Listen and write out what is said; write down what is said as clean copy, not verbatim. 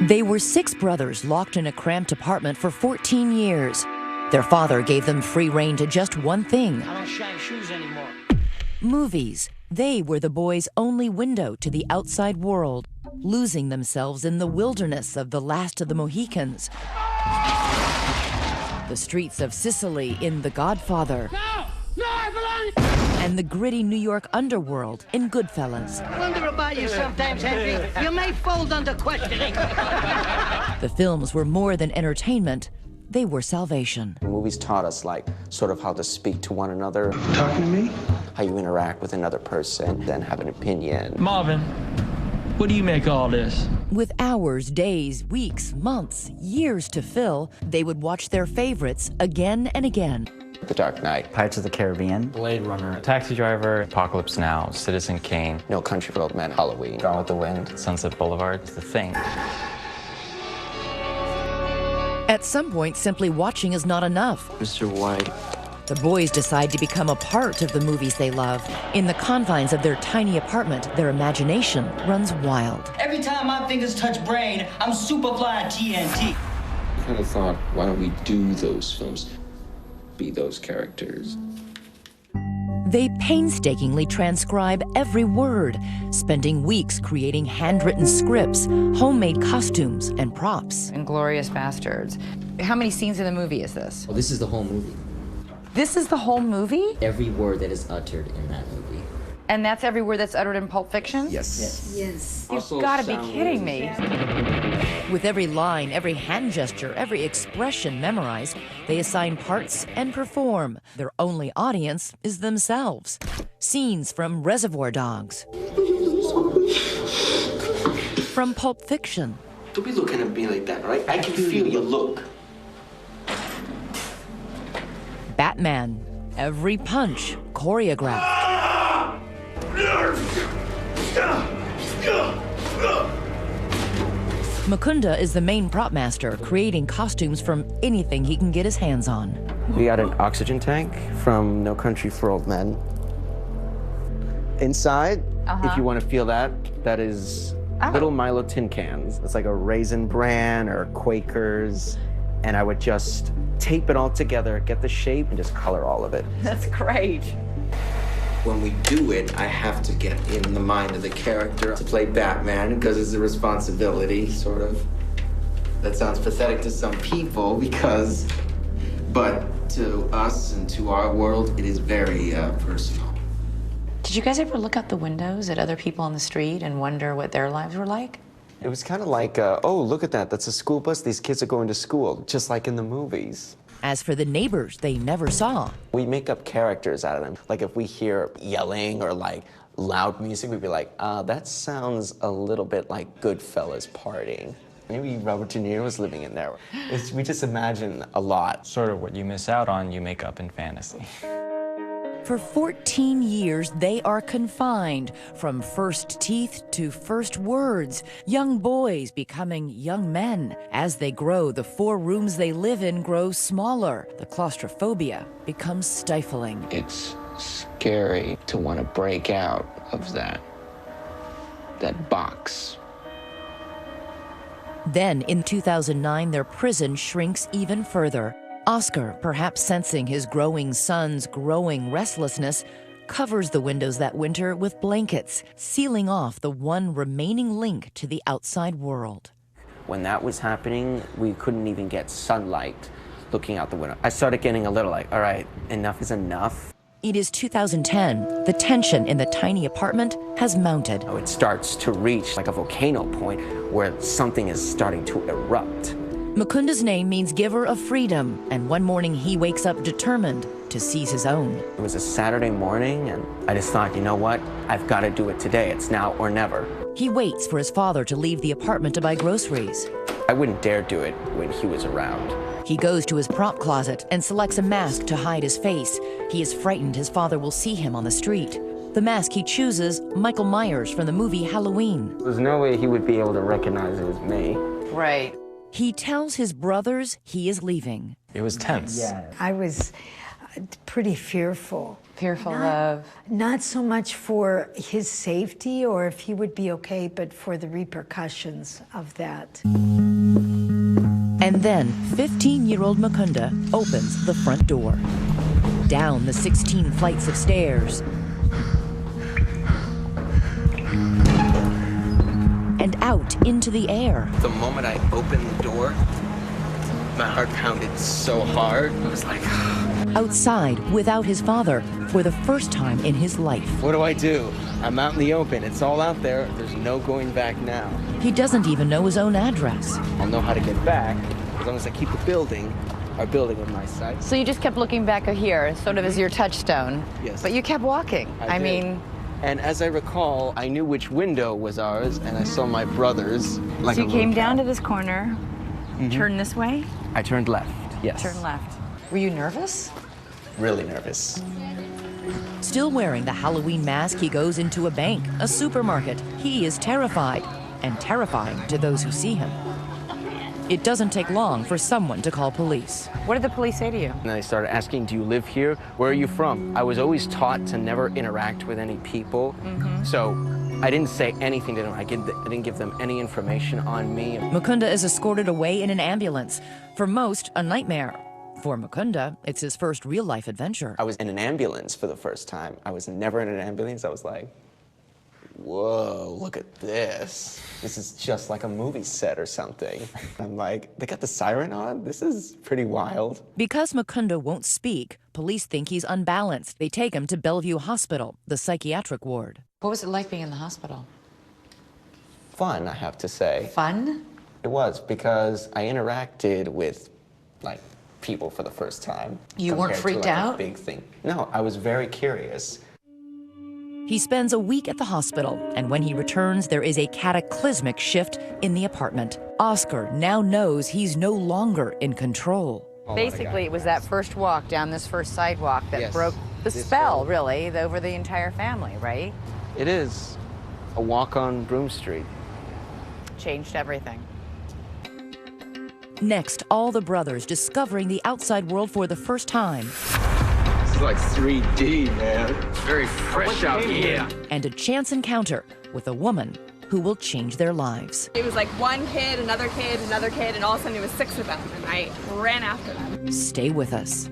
They were 6 brothers locked in a cramped apartment for 14 years. Their father gave them free rein to just one thing. I don't shine shoes anymore. Movies. They were the boys' only window to the outside world, losing themselves in the wilderness of the last of the Mohicans, the streets of Sicily in The Godfather, and the gritty New York underworld in Goodfellas. I wonder about you sometimes, Henry. You may fold under questioning. The films were more than entertainment. They were salvation. Movies taught us, like, sort of how to speak to one another. Talking to me? How you interact with another person, then have an opinion. Marvin, what do you make of all this? With hours, days, weeks, months, years to fill, they would watch their favorites again and again. The Dark Knight. Pirates of the Caribbean. Blade Runner. Taxi Driver. Apocalypse Now. Citizen Kane. No Country for Old Men. Halloween. Gone with the Wind. Sunset Boulevard. The Thing. At some point, simply watching is not enough. Mr. White. The boys decide to become a part of the movies they love. In the confines of their tiny apartment, their imagination runs wild. Every time my fingers touch brain, I'm Superfly TNT. I kind of thought, why don't we do those films? Be those characters. They painstakingly transcribe every word, spending weeks creating handwritten scripts, homemade costumes, and props. Inglourious Bastards. How many scenes in the movie is this? Well, this is the whole movie. This is the whole movie? Every word that is uttered in that movie. And that's every word that's uttered in Pulp Fiction? Yes. Yes. You've got to be kidding me. With every line, every hand gesture, every expression memorized, they assign parts and perform. Their only audience is themselves. Scenes from Reservoir Dogs. From Pulp Fiction. Don't be looking at me like that, all right? I can feel your look. Batman. Every punch choreographed. Mukunda is the main prop master, creating costumes from anything he can get his hands on. We got an oxygen tank from No Country for Old Men. Inside, if you want to feel that, that is little Milo tin cans. It's like a Raisin Bran or Quakers. And I would just tape it all together, get the shape, and just color all of it. That's great. When we do it, I have to get in the mind of the character to play Batman because it's a responsibility, sort of. That sounds pathetic to some people but to us and to our world, it is very personal. Did you guys ever look out the windows at other people on the street and wonder what their lives were like? It was kind of like, oh, look at that. That's a school bus. These kids are going to school, just like in the movies. As for the neighbors they never saw. We make up characters out of them. Like if we hear yelling or like loud music, we'd be like, that sounds a little bit like Goodfellas partying. Maybe Robert De Niro was living in there. We just imagine a lot. Sort of what you miss out on, you make up in fantasy. For 14 years, they are confined, from first teeth to first words, young boys becoming young men. As they grow, the 4 rooms they live in grow smaller. The claustrophobia becomes stifling. It's scary to want to break out of that box. Then, in 2009, their prison shrinks even further. Oscar, perhaps sensing his growing son's growing restlessness, covers the windows that winter with blankets, sealing off the one remaining link to the outside world. When that was happening, we couldn't even get sunlight looking out the window. I started getting a little like, all right, enough is enough. It is 2010. The tension in the tiny apartment has mounted. It starts to reach like a volcano point where something is starting to erupt. Mukunda's name means giver of freedom, and one morning he wakes up determined to seize his own. It was a Saturday morning, and I just thought, you know what? I've got to do it today. It's now or never. He waits for his father to leave the apartment to buy groceries. I wouldn't dare do it when he was around. He goes to his prop closet and selects a mask to hide his face. He is frightened his father will see him on the street. The mask he chooses, Michael Myers from the movie Halloween. There's no way he would be able to recognize it as me. Right. He tells his brothers he is leaving. It was tense. Yeah. I was pretty fearful. Fearful of? Not so much for his safety or if he would be okay, but for the repercussions of that. And then 15-year-old Mukunda opens the front door. Down the 16 flights of stairs. And out into the air. The moment I opened the door, my heart pounded so hard. I was like, Outside without his father for the first time in his life. what do I do? I'm out in the open. It's all out there. There's no going back now. He doesn't even know his own address. I'll know how to get back as long as I keep our building on my side. So you just kept looking back here, sort of as your touchstone. Yes. But you kept walking. I did. mean, And as I recall, I knew which window was ours, and I saw my brother's. Like so you came down to this corner, turned this way, I turned left, yes. turned left. Were you nervous? Really nervous. Still wearing the Halloween mask, he goes into a bank, a supermarket. He is terrified, and terrifying to those who see him. It doesn't take long for someone to call police. What did the police say to you? And then they started asking, do you live here? Where are you from? I was always taught to never interact with any people. So I didn't say anything to them. I didn't give them any information on me. Mukunda is escorted away in an ambulance. For most, a nightmare. For Mukunda, it's his first real-life adventure. I was in an ambulance for the first time. I was never in an ambulance. I was like, whoa, look at this. This is just like a movie set or something. I'm like, they got the siren on? This is pretty wild. Because Mukunda won't speak, police think he's unbalanced. They take him to Bellevue Hospital, the psychiatric ward. What was it like being in the hospital? Fun, I have to say. Fun? It was, because I interacted with, like, people for the first time. You weren't compared to, freaked like, out? A big thing. No, I was very curious. He spends a week at the hospital, and when he returns, there is a cataclysmic shift in the apartment. Oscar now knows he's no longer in control. Basically, it was that first walk down this first sidewalk that Yes. broke the This spell, whole- really, over the entire family, right? It is a walk on Broome Street. Changed everything. Next, all the brothers discovering the outside world for the first time. This is like 3D, man. It's very fresh out here. And a chance encounter with a woman who will change their lives. It was like one kid, another kid, and all of a sudden it was 6 of them, and I ran after them. Stay with us.